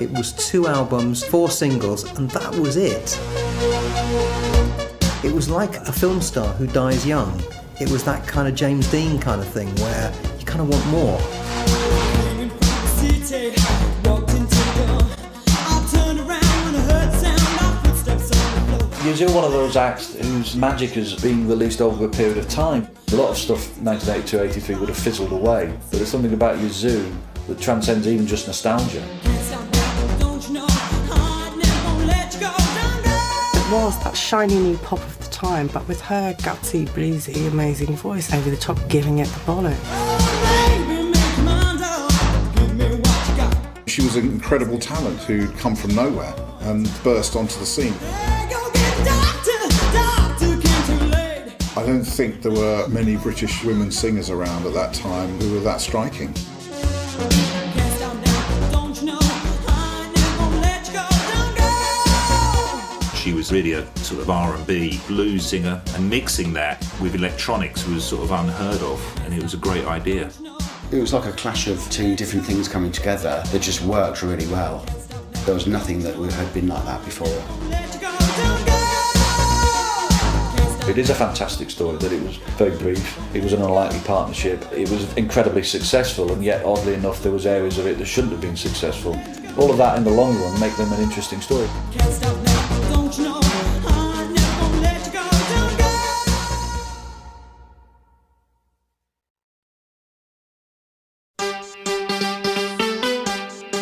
It was 2 albums, 4 singles, and that was it. It was like a film star who dies young. It was that kind of James Dean kind of thing where you kind of want more. Yazoo, one of those acts whose magic has been released over a period of time. A lot of stuff 1982-83 would have fizzled away, but there's something about Yazoo that transcends even just nostalgia. It was that shiny new pop of the time, but with her gutsy, bluesy, amazing voice over the top, giving it the bollock. She was an incredible talent who'd come from nowhere and burst onto the scene. I don't think there were many British women singers around at that time who were that striking. She was really a sort of R&B blues singer, and mixing that with electronics was sort of unheard of, and it was a great idea. It was like a clash of 2 different things coming together that just worked really well. There was nothing that had been like that before. It is a fantastic story that it was very brief, it was an unlikely partnership, it was incredibly successful, and yet oddly enough there was areas of it that shouldn't have been successful. All of that in the long run make them an interesting story.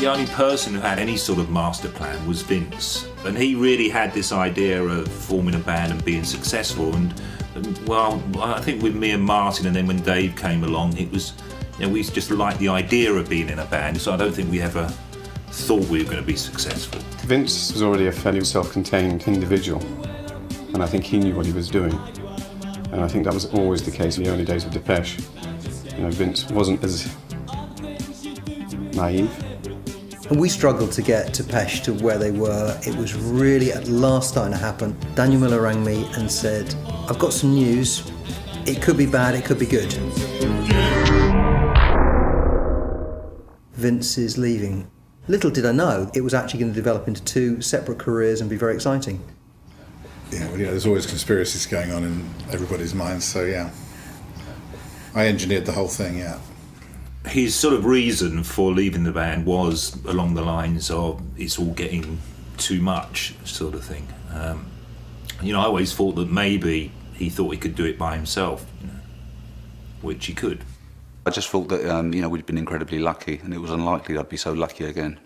The only person who had any sort of master plan was Vince, and he really had this idea of forming a band and being successful. And well, I think with me and Martin, and then when Dave came along, it was, you know, we just liked the idea of being in a band. So I don't think we ever thought we were going to be successful. Vince was already a fairly self-contained individual, and I think he knew what he was doing. And I think that was always the case in the early days of Depeche. You know, Vince wasn't as naive. And we struggled to get Depeche to where they were. It was really at last starting to happen. Daniel Miller rang me and said, I've got some news. It could be bad, it could be good. Vince is leaving. Little did I know it was actually going to develop into 2 separate careers and be very exciting. Yeah, well, there's always conspiracies going on in everybody's minds, so yeah. I engineered the whole thing, yeah. His sort of reason for leaving the band was along the lines of it's all getting too much sort of thing. You know, I always thought that maybe he thought he could do it by himself, you know, which he could. I just thought that, you know, we'd been incredibly lucky, and it was unlikely I'd be so lucky again.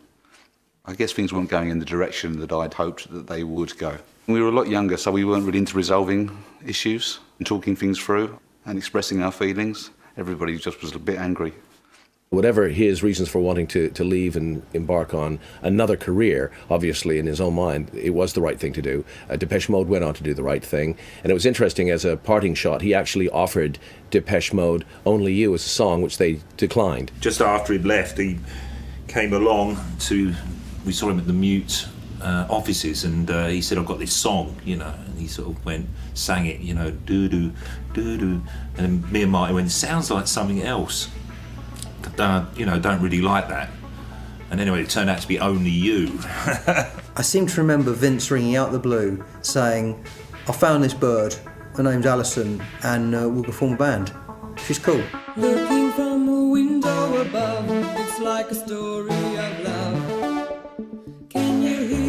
I guess things weren't going in the direction that I'd hoped that they would go. We were a lot younger, so we weren't really into resolving issues and talking things through and expressing our feelings. Everybody just was a bit angry. Whatever his reasons for wanting to leave and embark on another career, obviously in his own mind, it was the right thing to do. Depeche Mode went on to do the right thing. And it was interesting, as a parting shot, he actually offered Depeche Mode Only You as a song, which they declined. Just after he'd left, he came along to, we saw him at the Mute offices, and he said, I've got this song, you know, and he sort of went, sang it, you know, doo-doo, doo-doo. And then me and Martin went, it sounds like something else. You know, don't really like that. And anyway, it turned out to be Only You. I seem to remember Vince ringing out the blue saying, I found this bird, her name's Alison, and we'll go form a band. She's cool. Looking from a window above, it's like a story of love. Can you hear?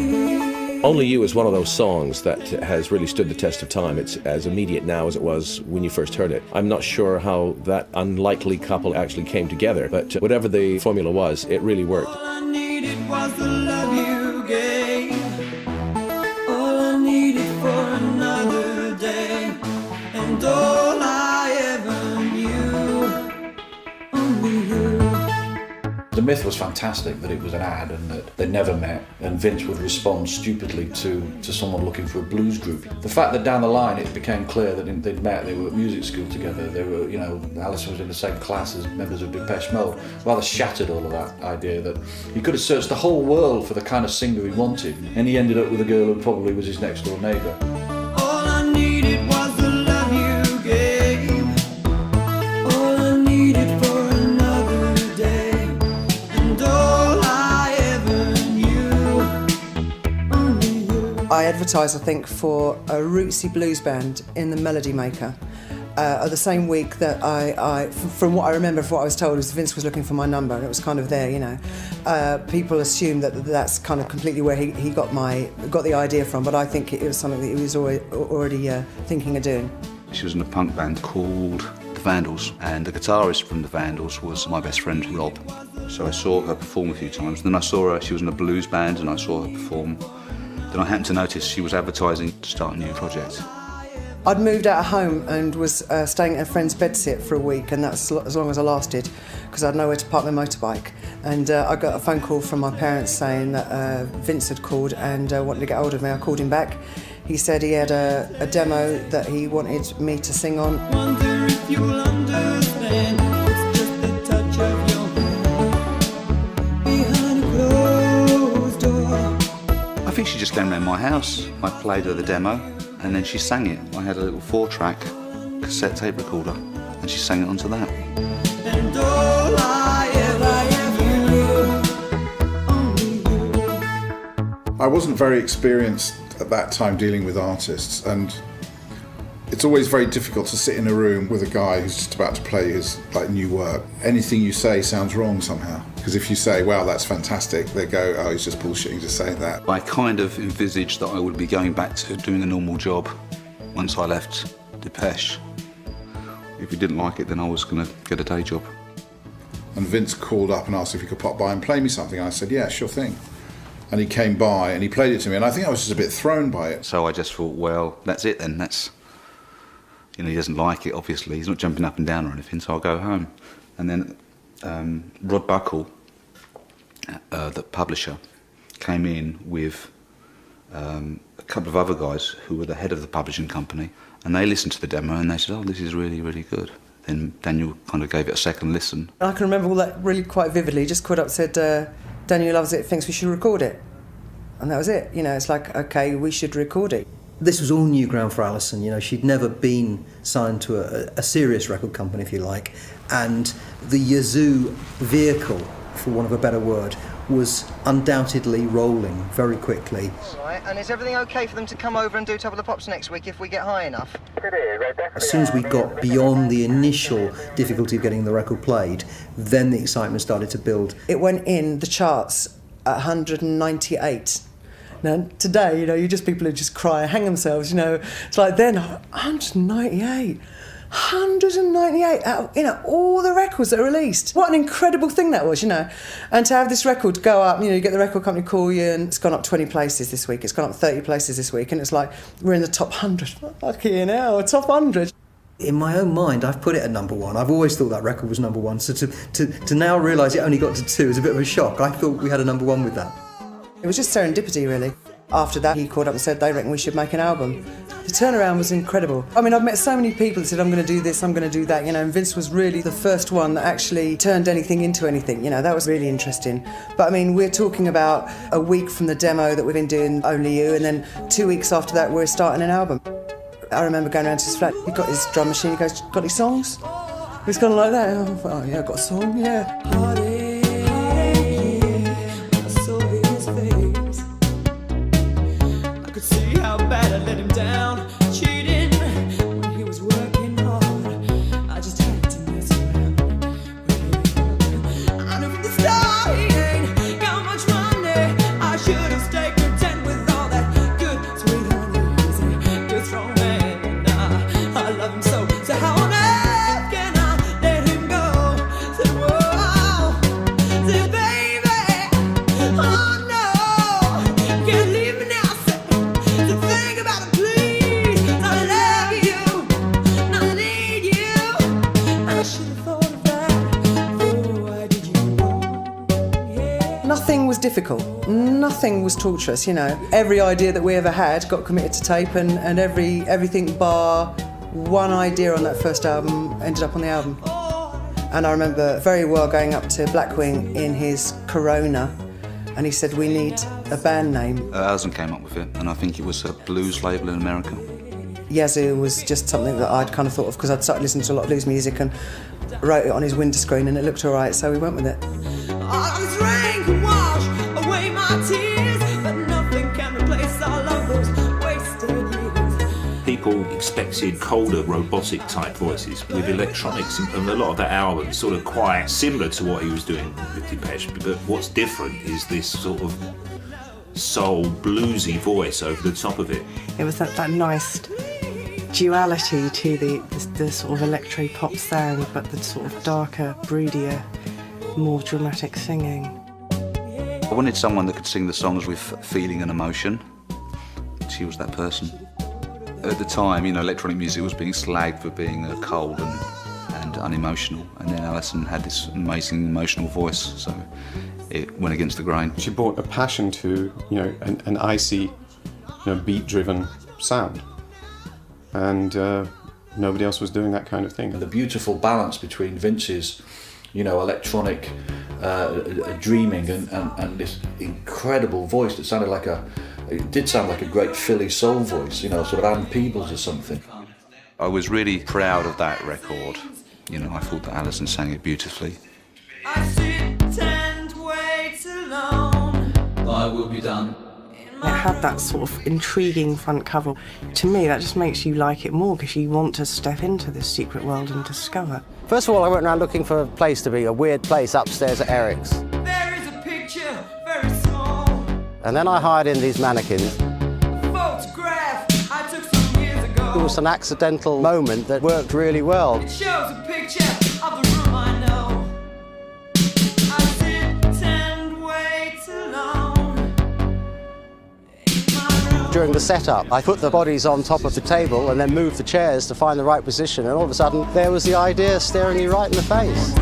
Only You is one of those songs that has really stood the test of time. It's as immediate now as it was when you first heard it. I'm not sure how that unlikely couple actually came together, but whatever the formula was, it really worked. All I needed was the love you gave. All I needed for another day. And all I ever knew, only you. The myth was fantastic, that it was an ad and that they never met, and Vince would respond stupidly to someone looking for a blues group. The fact that down the line it became clear that they'd met, they were at music school together, they were, you know, Alison was in the same class as members of Depeche Mode, rather shattered all of that idea that he could have searched the whole world for the kind of singer he wanted, and he ended up with a girl who probably was his next door neighbour. All I needed was the love you gave. All I needed for another day. And all I ever knew. I advertised, I think, for a rootsy blues band in the Melody Maker. The same week that from what I remember, from what I was told, was Vince was looking for my number, and it was kind of there, you know. People assume that that's kind of completely where he got the idea from, but I think it was something that he was already thinking of doing. She was in a punk band called The Vandals, and the guitarist from The Vandals was my best friend, Rob. So I saw her perform a few times. Then I saw her, she was in a blues band, and I saw her perform. Then I happened to notice she was advertising to start a new project. I'd moved out of home and was staying at a friend's bedsit for a week, and that's as long as I lasted, because I had nowhere to park my motorbike. And I got a phone call from my parents saying that Vince had called and wanted to get hold of me. I called him back. He said he had a demo that he wanted me to sing on. Wonder if you'll understand, it's just the touch of your hand behind a closed door. I think she just came round my house. I played her the demo, and then she sang it. I had a little 4-track cassette tape recorder, and she sang it onto that. And all I ever knew, only you. I wasn't very experienced at that time dealing with artists, and it's always very difficult to sit in a room with a guy who's just about to play his new work. Anything you say sounds wrong somehow, because if you say, wow, that's fantastic, they go, oh, he's just bullshitting to say that. I kind of envisaged that I would be going back to doing a normal job once I left Depeche. If he didn't like it, then I was going to get a day job. And Vince called up and asked if he could pop by and play me something. I said, yeah, sure thing. And he came by and he played it to me, and I think I was just a bit thrown by it. So I just thought, well, that's it then. That's, you know, he doesn't like it, obviously. He's not jumping up and down or anything, so I'll go home. And then Rod Buckle, the publisher, came in with a couple of other guys who were the head of the publishing company, and they listened to the demo and they said, oh, this is really, really good. Then Daniel kind of gave it a second listen. I can remember all that really quite vividly. He just called up and said, Daniel loves it, thinks we should record it. And that was it. You know, it's like, okay, we should record it. This was all new ground for Alison. You know, she'd never been signed to a serious record company, if you like, and the Yazoo vehicle, for want of a better word, was undoubtedly rolling very quickly. Right, and is everything okay for them to come over and do Top of the Pops next week if we get high enough? As soon as we got beyond the initial difficulty of getting the record played, then the excitement started to build. It went in the charts at 198. Now, today, you know, people who just cry, hang themselves, you know. It's like then, 198. 198 out of, you know, all the records that are released. What an incredible thing that was, you know. And to have this record go up, you know, you get the record company call you, and it's gone up 20 places this week, it's gone up 30 places this week, and it's like, we're in the top 100. Fucking hell, top 100. In my own mind, I've put it at number one. I've always thought that record was number one, so to now realise it only got to 2 is a bit of a shock. I thought we had a number one with that. It was just serendipity, really. After that, he called up and said they reckon we should make an album. The turnaround was incredible. I mean, I've met so many people that said, I'm going to do this, I'm going to do that, you know, and Vince was really the first one that actually turned anything into anything, you know, that was really interesting. But I mean, we're talking about a week from the demo that we've been doing Only You, and then 2 weeks after that, we're starting an album. I remember going around to his flat, he got his drum machine, he goes, got any songs? He's kind of like that, oh yeah, I've got a song, yeah. How bad I let him down, cheating when he was working hard. I just had to mess around with him. I knew from the start he ain't got much money. I should have stayed content with all that good, sweet honey. He's a good, strong man, and I love him so. So how on earth can I let him go? Said, whoa, said, baby, oh no, can't leave me now. Nothing was difficult, nothing was torturous, you know. Every idea that we ever had got committed to tape, and everything bar one idea on that first album ended up on the album. And I remember very well going up to Blackwing in his Corona, and he said, we need a band name. Alison came up with it, and I think it was a blues label in America. Yazoo was just something that I'd kind of thought of because I'd started listening to a lot of blues music and wrote it on his window screen, and it looked all right, so we went with it. All this rain can wash away my tears, but nothing can replace all of those people expected colder, robotic type voices with electronics, and a lot of that album is sort of quite similar to what he was doing with Depeche, but what's different is this sort of soul, bluesy voice over the top of it. It was that nice duality to the sort of electro-pop sound, but the sort of darker, broodier, more dramatic singing. I wanted someone that could sing the songs with feeling and emotion. She was that person. At the time, you know, electronic music was being slagged for being cold and unemotional, and then Alison had this amazing emotional voice, so it went against the grain. She brought a passion to, you know, an icy, you know, beat-driven sound, and nobody else was doing that kind of thing. And the beautiful balance between Vince's, you know, electronic dreaming and this incredible voice that sounded like it did sound like a great Philly soul voice, you know, sort of Ann Peebles or something. I was really proud of that record. You know, I thought that Alison sang it beautifully. I sit and wait alone. I will be done. It had that sort of intriguing front cover. To me, that just makes you like it more because you want to step into this secret world and discover. First of all, I went around looking for a place to be, a weird place upstairs at Eric's. There is a picture, very small. And then I hired in these mannequins. Photograph I took some years ago. It was an accidental moment that worked really well. It shows a picture of the room I know. I sit and wait alone. During the setup, I put the bodies on top of the table and then moved the chairs to find the right position, and all of a sudden there was the idea staring you right in the face.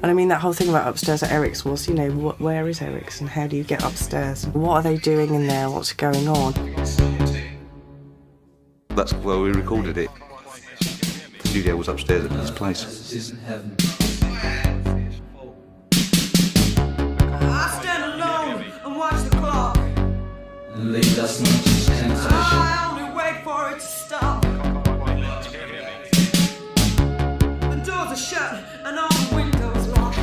And I mean, that whole thing about upstairs at Eric's was, you know, where is Eric's and how do you get upstairs? What are they doing in there? What's going on? That's where we recorded it. The studio was upstairs at his place. I stand alone and watch the clock. I only wait for it to stop. The doors are shut and all the windows locked.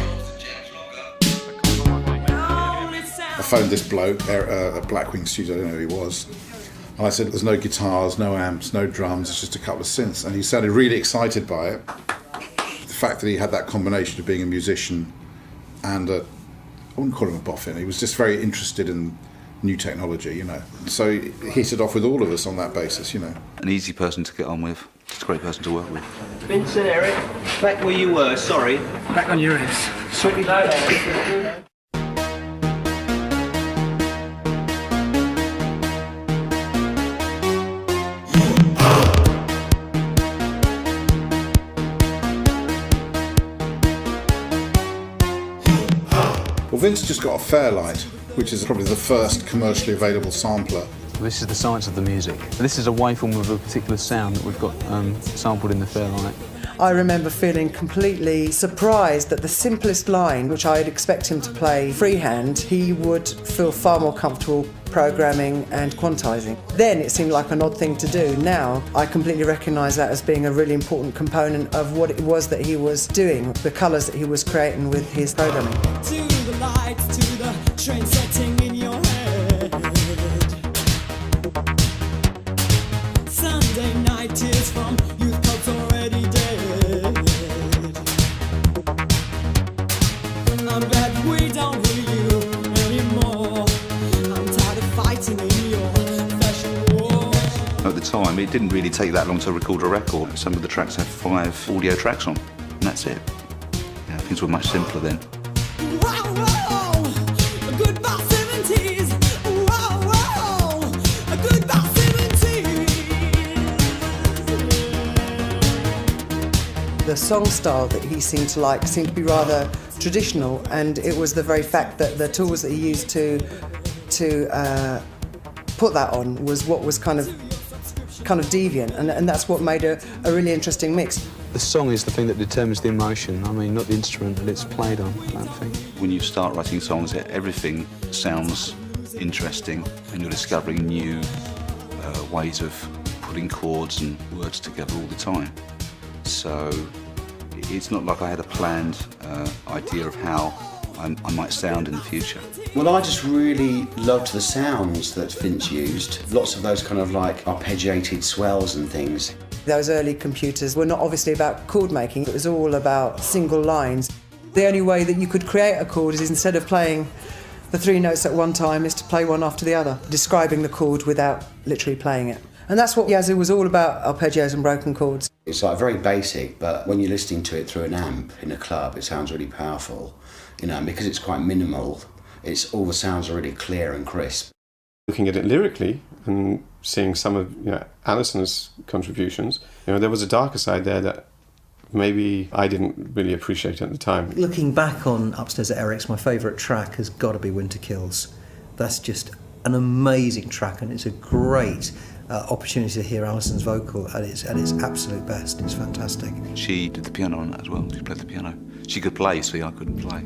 I phoned this bloke at Blackwing Studio, I don't know who he was, and I said, there's no guitars, no amps, no drums, it's just a couple of synths. And he sounded really excited by it. The fact that he had that combination of being a musician and I wouldn't call him a boffin, he was just very interested in new technology, you know. So he hit it off with all of us on that basis, you know. An easy person to get on with, just a great person to work with. Vince and Eric, back where you were, sorry. Back on your heads. Sweetly low. Well, Vince just got a Fairlight, which is probably the first commercially available sampler. This is the science of the music. This is a waveform of a particular sound that we've got sampled in the Fairlight. I remember feeling completely surprised that the simplest line, which I'd expect him to play freehand, he would feel far more comfortable programming and quantizing. Then it seemed like an odd thing to do. Now I completely recognise that as being a really important component of what it was that he was doing, the colours that he was creating with his programming. To the lights, to the train setting in your head. Sunday night tears from youth clubs already dead. I'm glad we don't hear you anymore. I'm tired of fighting in your fashion war. At the time, it didn't really take that long to record a record. Some of the tracks have 5 audio tracks on, and that's it. Yeah, things were much simpler then. The song style that he seemed to like seemed to be rather traditional, and it was the very fact that the tools that he used to put that on was what was kind of deviant, and that's what made a really interesting mix. The song is the thing that determines the emotion. I mean, not the instrument that it's played on, I don't think. When you start writing songs, everything sounds interesting, and you're discovering new ways of putting chords and words together all the time. So It's not like I had a planned idea of how I might sound in the future. Well, I just really loved the sounds that Vince used. Lots of those kind of like arpeggiated swells and things. Those early computers were not obviously about chord making, it was all about single lines. The only way that you could create a chord is instead of playing the 3 notes at one time is to play one after the other, describing the chord without literally playing it. And that's what Yazoo was all about, arpeggios and broken chords. It's like very basic, but when you're listening to it through an amp in a club, it sounds really powerful. You know, and because it's quite minimal, all the sounds are really clear and crisp. Looking at it lyrically and seeing some of Alison's contributions, there was a darker side there that maybe I didn't really appreciate at the time. Looking back on Upstairs at Eric's, my favourite track has got to be Winter Kills. That's just an amazing track, and it's a great opportunity to hear Alison's vocal at its absolute best. It's fantastic. She did the piano on that as well. She played the piano. She could play, see, I couldn't play.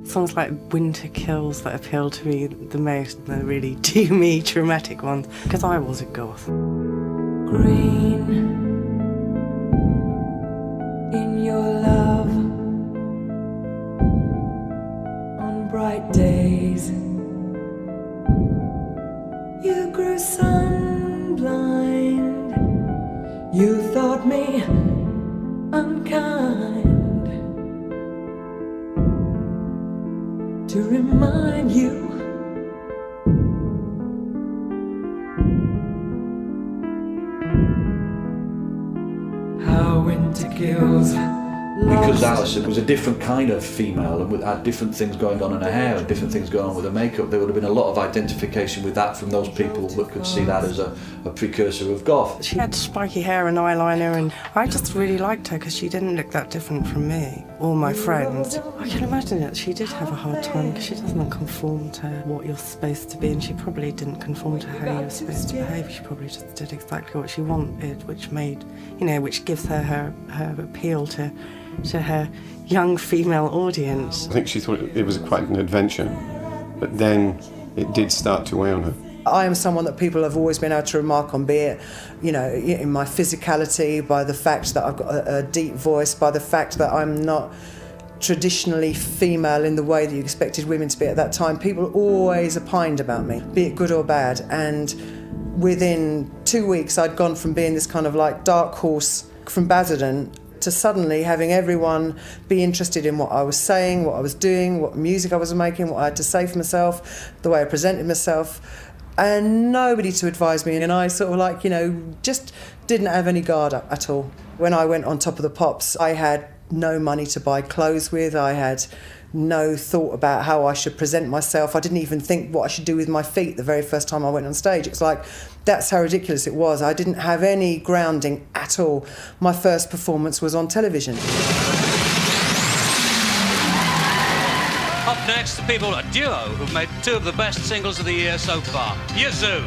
Songs like Winter Kills that appeal to me the most, the really doomy, dramatic ones, because I was a goth. Green in your love on bright days, you grew sun-blind, you thought me unkind. To remind you how winter kills. Because Alison was a different kind of female and had different things going on in her hair and different things going on with her makeup, there would have been a lot of identification with that from those people that could see that as a precursor of goth. She had spiky hair and eyeliner, and I just really liked her because she didn't look that different from me or my friends. I can imagine that she did have a hard time because she doesn't conform to what you're supposed to be, and she probably didn't conform to how you were supposed to behave. She probably just did exactly what she wanted, which made, which gives her appeal to her young female audience. I think she thought it was quite an adventure, but then it did start to weigh on her. I am someone that people have always been able to remark on, be it, in my physicality, by the fact that I've got a deep voice, by the fact that I'm not traditionally female in the way that you expected women to be at that time. People always opined about me, be it good or bad, and within 2 weeks I'd gone from being this kind of like dark horse from Basildon to suddenly having everyone be interested in what I was saying, what I was doing, what music I was making, what I had to say for myself, the way I presented myself, and nobody to advise me. And I sort of just didn't have any guard up at all. When I went on Top of the Pops, I had no money to buy clothes with. I had no thought about how I should present myself. I didn't even think what I should do with my feet the very first time I went on stage. It's like, that's how ridiculous it was. I didn't have any grounding at all. My first performance was on television. Up next, the people, a duo who've made 2 of the best singles of the year so far. Yazoo.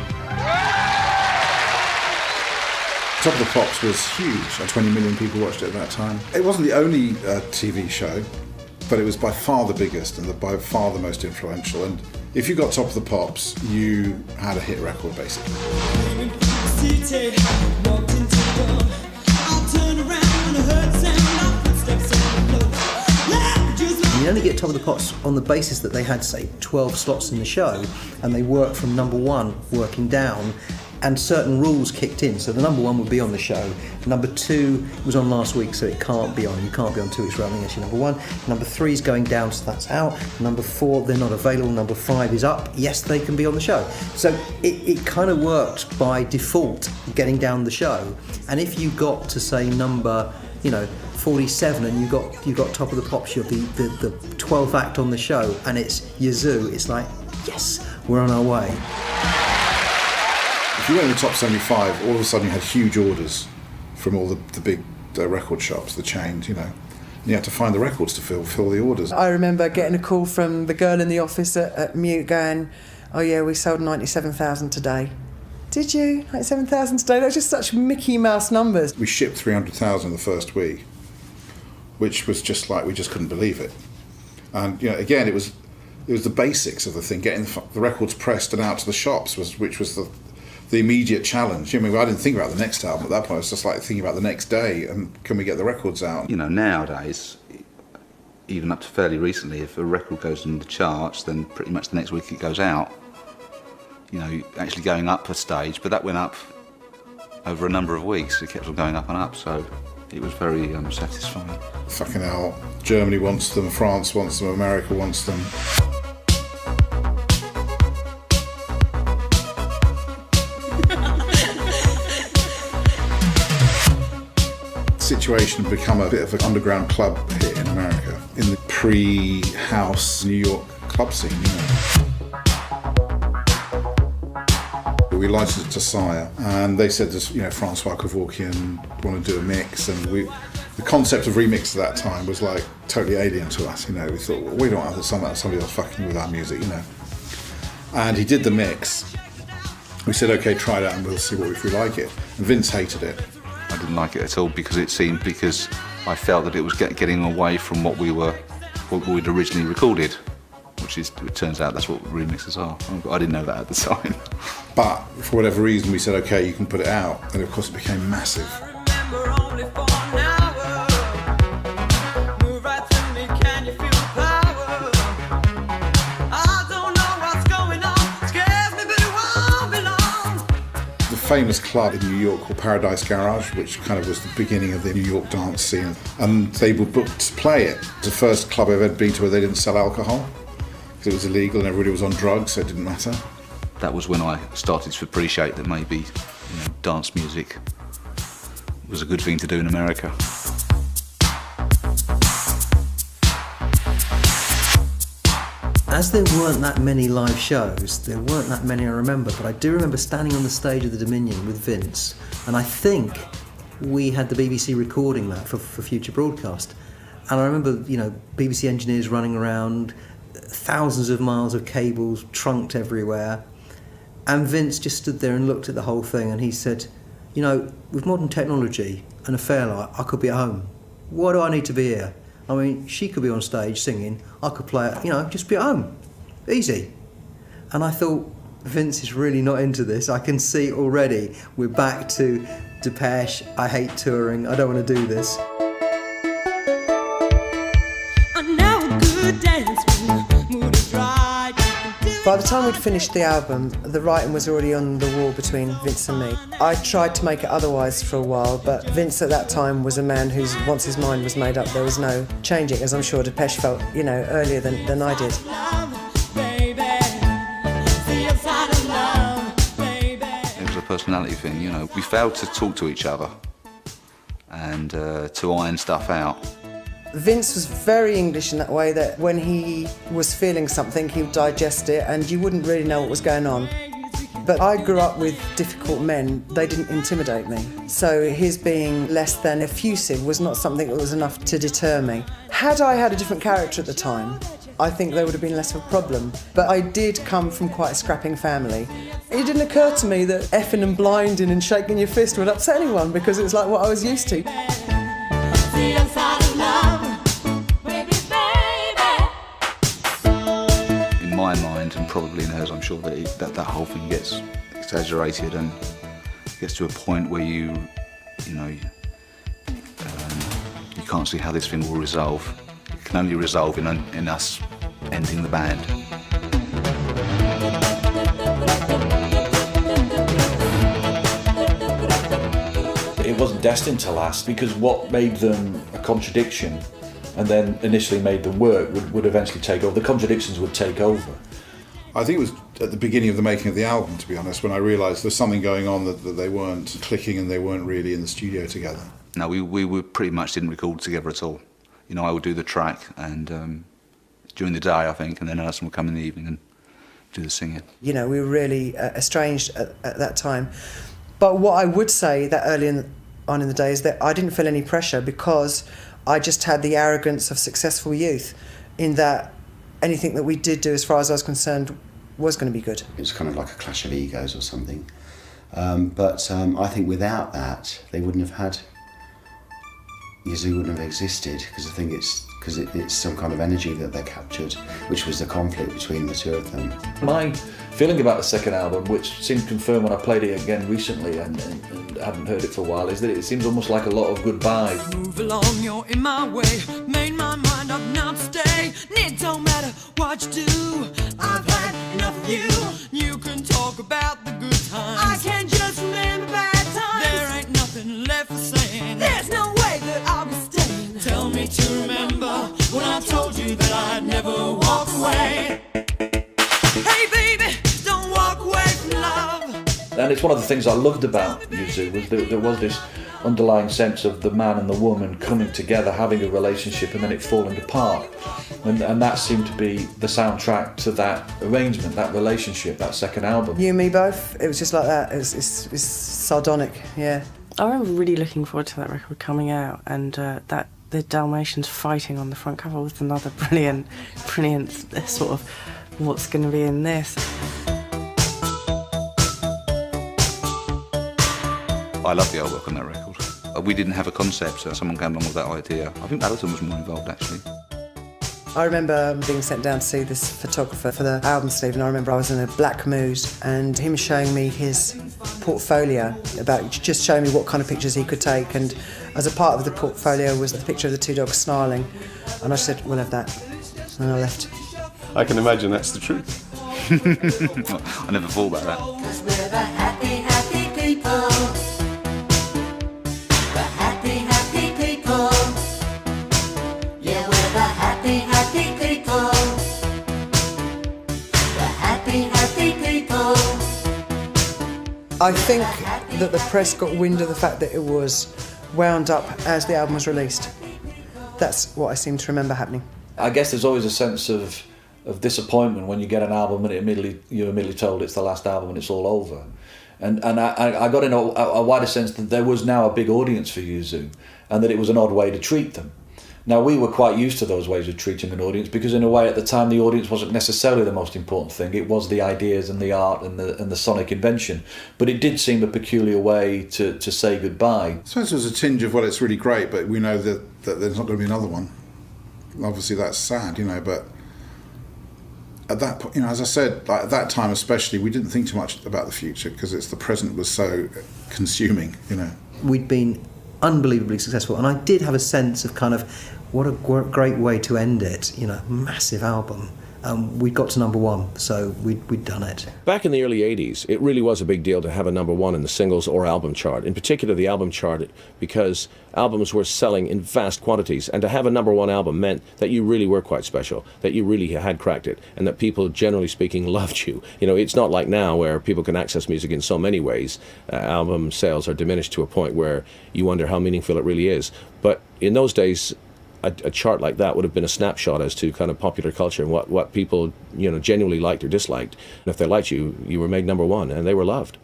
Top of the Pops was huge. 20 million people watched it at that time. It wasn't the only TV show, but it was by far the biggest and by far the most influential. And if you got Top of the Pops, you had a hit record, basically. You only get Top of the Pops on the basis that they had, say, 12 slots in the show, and they worked from number 1 working down, and certain rules kicked in. So the number 1 would be on the show. Number 2 was on last week, so it can't be on. You can't be on 2 weeks running as your number 1. Number 3 is going down, so that's out. Number 4, they're not available. Number 5 is up. Yes, they can be on the show. So it kind of worked by default, getting down the show. And if you got to, say, number 47 and you got Top of the Pops, you're the 12th act on the show, and it's Yazoo, it's like, yes, we're on our way. If you went in the top 75, all of a sudden you had huge orders from all the big record shops, the chains, and you had to find the records to fill the orders. I remember getting a call from the girl in the office at Mute going, oh yeah, we sold 97,000 today. Did you? 97,000 today? That was just such Mickey Mouse numbers. We shipped 300,000 the first week, which was just like, we just couldn't believe it. And again, it was the basics of the thing, getting the records pressed and out to the shops, which was the the immediate challenge. I mean, I didn't think about the next album at that point. I was just like thinking about the next day and can we get the records out? You know, nowadays, even up to fairly recently, if a record goes in the charts, then pretty much the next week it goes out. You know, actually going up a stage, but that went up over a number of weeks. It kept on going up and up, so it was very satisfying. Fucking hell. Germany wants them, France wants them, America wants them. Situation had become a bit of an underground club here in America, in the pre-house New York club scene, you know. We licensed it to Sire, and they said, you know, Francois Kevorkian want to do a mix, and the concept of remix at that time was like totally alien to us, you know. We thought, well, we don't have somebody else fucking with our music, you know. And he did the mix. We said, okay, try it out and we'll see if we like it. And Vince hated it. I didn't like it at all because I felt that it was getting away from what we'd originally recorded, which is, it turns out that's what remixes are. I didn't know that at the time. But for whatever reason we said, okay, you can put it out, and of course it became massive. Famous club in New York called Paradise Garage, which kind of was the beginning of the New York dance scene, and they were booked to play it. It was the first club I've ever been to where they didn't sell alcohol because it was illegal and everybody was on drugs, so it didn't matter. That was when I started to appreciate that maybe, you know, dance music was a good thing to do in America. As there weren't that many live shows, there weren't that many I remember, but I do remember standing on the stage of the Dominion with Vince, and I think we had the BBC recording that for future broadcast. And I remember, you know, BBC engineers running around, thousands of miles of cables trunked everywhere, and Vince just stood there and looked at the whole thing, and he said, you know, with modern technology and a fairlight, I could be at home. Why do I need to be here? I mean, she could be on stage singing, I could play it, you know, just be at home. Easy. And I thought, Vince is really not into this. I can see already we're back to Depeche, I hate touring, I don't want to do this. By the time we'd finished the album, the writing was already on the wall between Vince and me. I tried to make it otherwise for a while, but Vince at that time was a man who's, once his mind was made up, there was no changing, as I'm sure Depeche felt, you know, earlier than I did. It was a personality thing, you know. We failed to talk to each other and to iron stuff out. Vince was very English in that way that when he was feeling something, he would digest it and you wouldn't really know what was going on. But I grew up with difficult men, they didn't intimidate me. So his being less than effusive was not something that was enough to deter me. Had I had a different character at the time, I think there would have been less of a problem. But I did come from quite a scrapping family. It didn't occur to me that effing and blinding and shaking your fist would upset anyone because it's like what I was used to. In my mind, and probably in hers, I'm sure that whole thing gets exaggerated and gets to a point where you can't see how this thing will resolve. It can only resolve in us ending the band. It wasn't destined to last because what made them a contradiction and then initially made them work would eventually take over. The contradictions would take over. I think it was at the beginning of the making of the album, to be honest, when I realised there's something going on that they weren't clicking and they weren't really in the studio together. No, we pretty much didn't record together at all. You know, I would do the track and during the day, I think, and then Alison would come in the evening and do the singing. You know, we were really estranged at that time. But what I would say that early on in the day is that I didn't feel any pressure because I just had the arrogance of successful youth in that anything that we did do, as far as I was concerned, was going to be good. It was kind of like a clash of egos or something. But I think without that, they wouldn't have had... Yazoo wouldn't have existed, because I think it's because it's some kind of energy that they captured, which was the conflict between the two of them. My feeling about the second album, which seemed confirmed when I played it again recently and hadn't heard it for a while, is that it seems almost like a lot of goodbyes. Move along, you're in my way. Made my mind up now to stay. It don't matter what you do. I've had enough of you. You can talk about the good times. I can't just remember bad times. There ain't nothing left for saying. There's no way that I'll be staying. Tell me to remember when I told you that I'd never walk away. Hey baby, don't walk away from love. And it's one of the things I loved about Yazoo was that there was this underlying sense of the man and the woman coming together, having a relationship, and then it falling apart. And that seemed to be the soundtrack to that arrangement, that relationship, that second album. You and me both. It was just like that. It's sardonic, yeah. I remember really looking forward to that record coming out, and that the Dalmatians fighting on the front cover was another brilliant sort of what's going to be in this. I love the artwork on that record. We didn't have a concept, so someone came along with that idea. I think Alison was more involved, actually. I remember being sent down to see this photographer for the album sleeve, and I remember I was in a black mood, and him showing me his portfolio, about just showing me what kind of pictures he could take, and as a part of the portfolio was the picture of the two dogs snarling, and I said, we'll have that, and I left. I can imagine that's the truth. I never thought about that. 'Cause we're the happy, happy people. The happy, happy people. Yeah, we're the happy, happy people. The happy, happy people. I think that the press got wind of the fact that it was wound up as the album was released. That's what I seem to remember happening. I guess there's always a sense of disappointment when you get an album and you're immediately told it's the last album and it's all over. And I got in a wider sense that there was now a big audience for Yazoo, and that it was an odd way to treat them. Now, we were quite used to those ways of treating an audience, because in a way at the time the audience wasn't necessarily the most important thing. It was the ideas and the art and the sonic invention. But it did seem a peculiar way to say goodbye. I suppose there's a tinge of, well, it's really great, but we know that there's not going to be another one. Obviously that's sad, but at that point, as I said, like, at that time especially, we didn't think too much about the future, because the present was so consuming, We'd been unbelievably successful, and I did have a sense of kind of what a great way to end it, massive album. We got to number one, so we'd done it. Back in the early 80s, it really was a big deal to have a number one in the singles or album chart, in particular the album chart, because albums were selling in vast quantities, and to have a number one album meant that you really were quite special, that you really had cracked it, and that people, generally speaking, loved you. It's not like now where people can access music in so many ways. Album sales are diminished to a point where you wonder how meaningful it really is. But in those days, a chart like that would have been a snapshot as to kind of popular culture and what people genuinely liked or disliked. And if they liked you, you were made number one, and they were loved.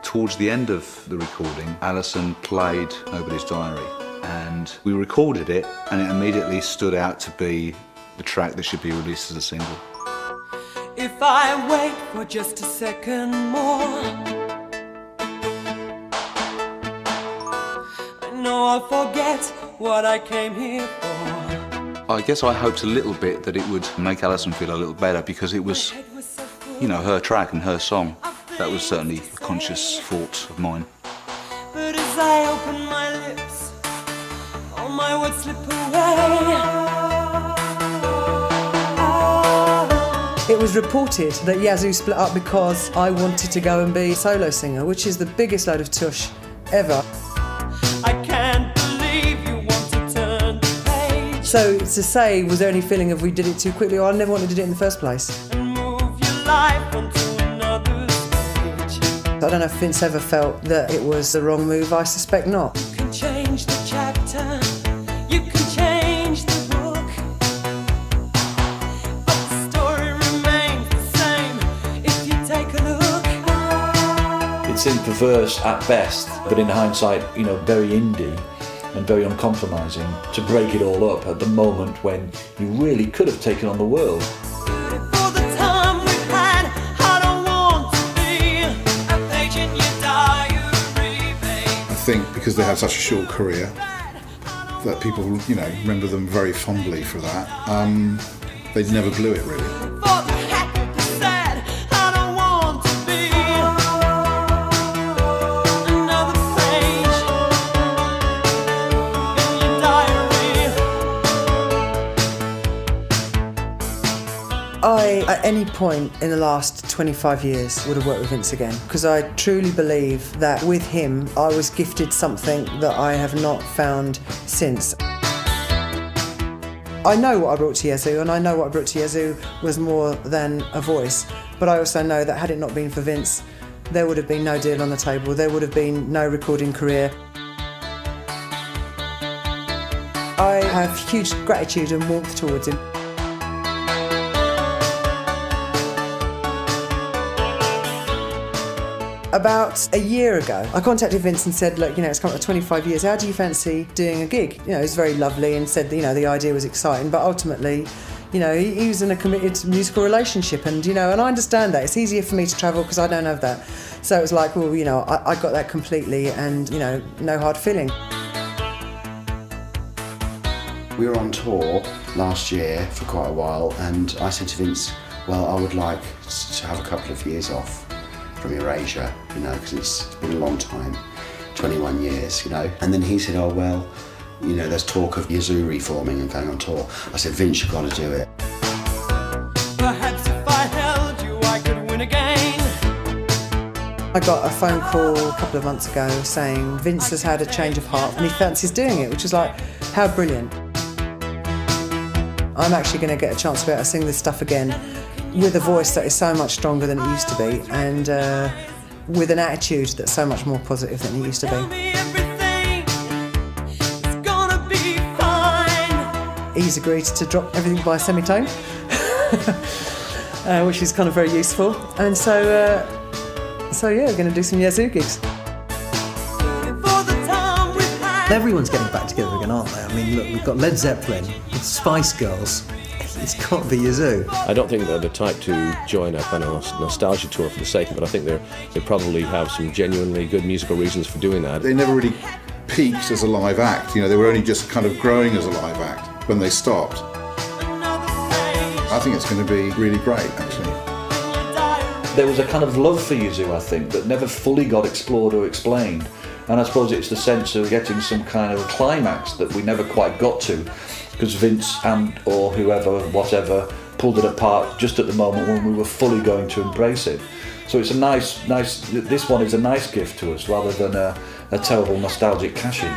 Towards the end of the recording, Alison played Nobody's Diary, and we recorded it, and it immediately stood out to be the track that should be released as a single. If I wait for just a second more, no, I'll forget what I came here for. I guess I hoped a little bit that it would make Alison feel a little better, because it was, her track and her song. That was certainly a conscious thought of mine. But as I open my lips, all my words slip away. It was reported that Yazoo split up because I wanted to go and be a solo singer, which is the biggest load of tush ever. I can't believe you want to turn the page. So to say, was there any feeling of we did it too quickly, or I never wanted to do it in the first place? And move your life onto another stage. I don't know if Vince ever felt that it was the wrong move. I suspect not. You can change the chapter, you can change the book, but the story remains the same if you take a look. It seemed perverse at best, but in hindsight, very indie and very uncompromising, to break it all up at the moment when you really could have taken on the world. For the time we've had, I don't want to be a page in your diary, babe. I think because they had such a short career, that people, you know, remember them very fondly for that. They never blew it, really. I, at any point in the last 25 years, would have worked with Vince again, because I truly believe that with him, I was gifted something that I have not found since. I know what I brought to Yazoo, and I know what I brought to Yazoo was more than a voice, but I also know that had it not been for Vince, there would have been no deal on the table, there would have been no recording career. I have huge gratitude and warmth towards him. About a year ago, I contacted Vince and said, look, you know, it's come up to 25 years, how do you fancy doing a gig? You know, it was very lovely and said that, you know, the idea was exciting, but ultimately, you know, he was in a committed musical relationship and, you know, and I understand that. It's easier for me to travel because I don't have that. So it was like, well, you know, I got that completely and, you know, no hard feeling. We were on tour last year for quite a while and I said to Vince, well, I would like to have a couple of years off from Eurasia, you know, because it's been a long time, 21 years, you know. And then he said, oh, well, you know, there's talk of Yazoo reforming and going on tour. I said, Vince, you've got to do it. Perhaps if I held you, I could win again. I got a phone call a couple of months ago saying Vince has had a change of heart and he fancies doing it, which was like, how brilliant. I'm actually going to get a chance to be able to sing this stuff again with a voice that is so much stronger than it used to be and with an attitude that's so much more positive than it used to be. He's agreed to drop everything by a semitone, which is kind of very useful. And so yeah, we're going to do some Yazoo gigs. Everyone's getting back together again, aren't they? I mean, look, we've got Led Zeppelin, the Spice Girls. It's got to be Yazoo. I don't think they're the type to join a kind of nostalgia tour for the sake of it. I think they probably have some genuinely good musical reasons for doing that. They never really peaked as a live act. You know, they were only just kind of growing as a live act when they stopped. I think it's going to be really great, actually. There was a kind of love for Yazoo, I think, that never fully got explored or explained. And I suppose it's the sense of getting some kind of climax that we never quite got to, because Vince and or whoever, whatever, pulled it apart just at the moment when we were fully going to embrace it. So it's a nice, this one is a nice gift to us rather than a terrible nostalgic cash-in.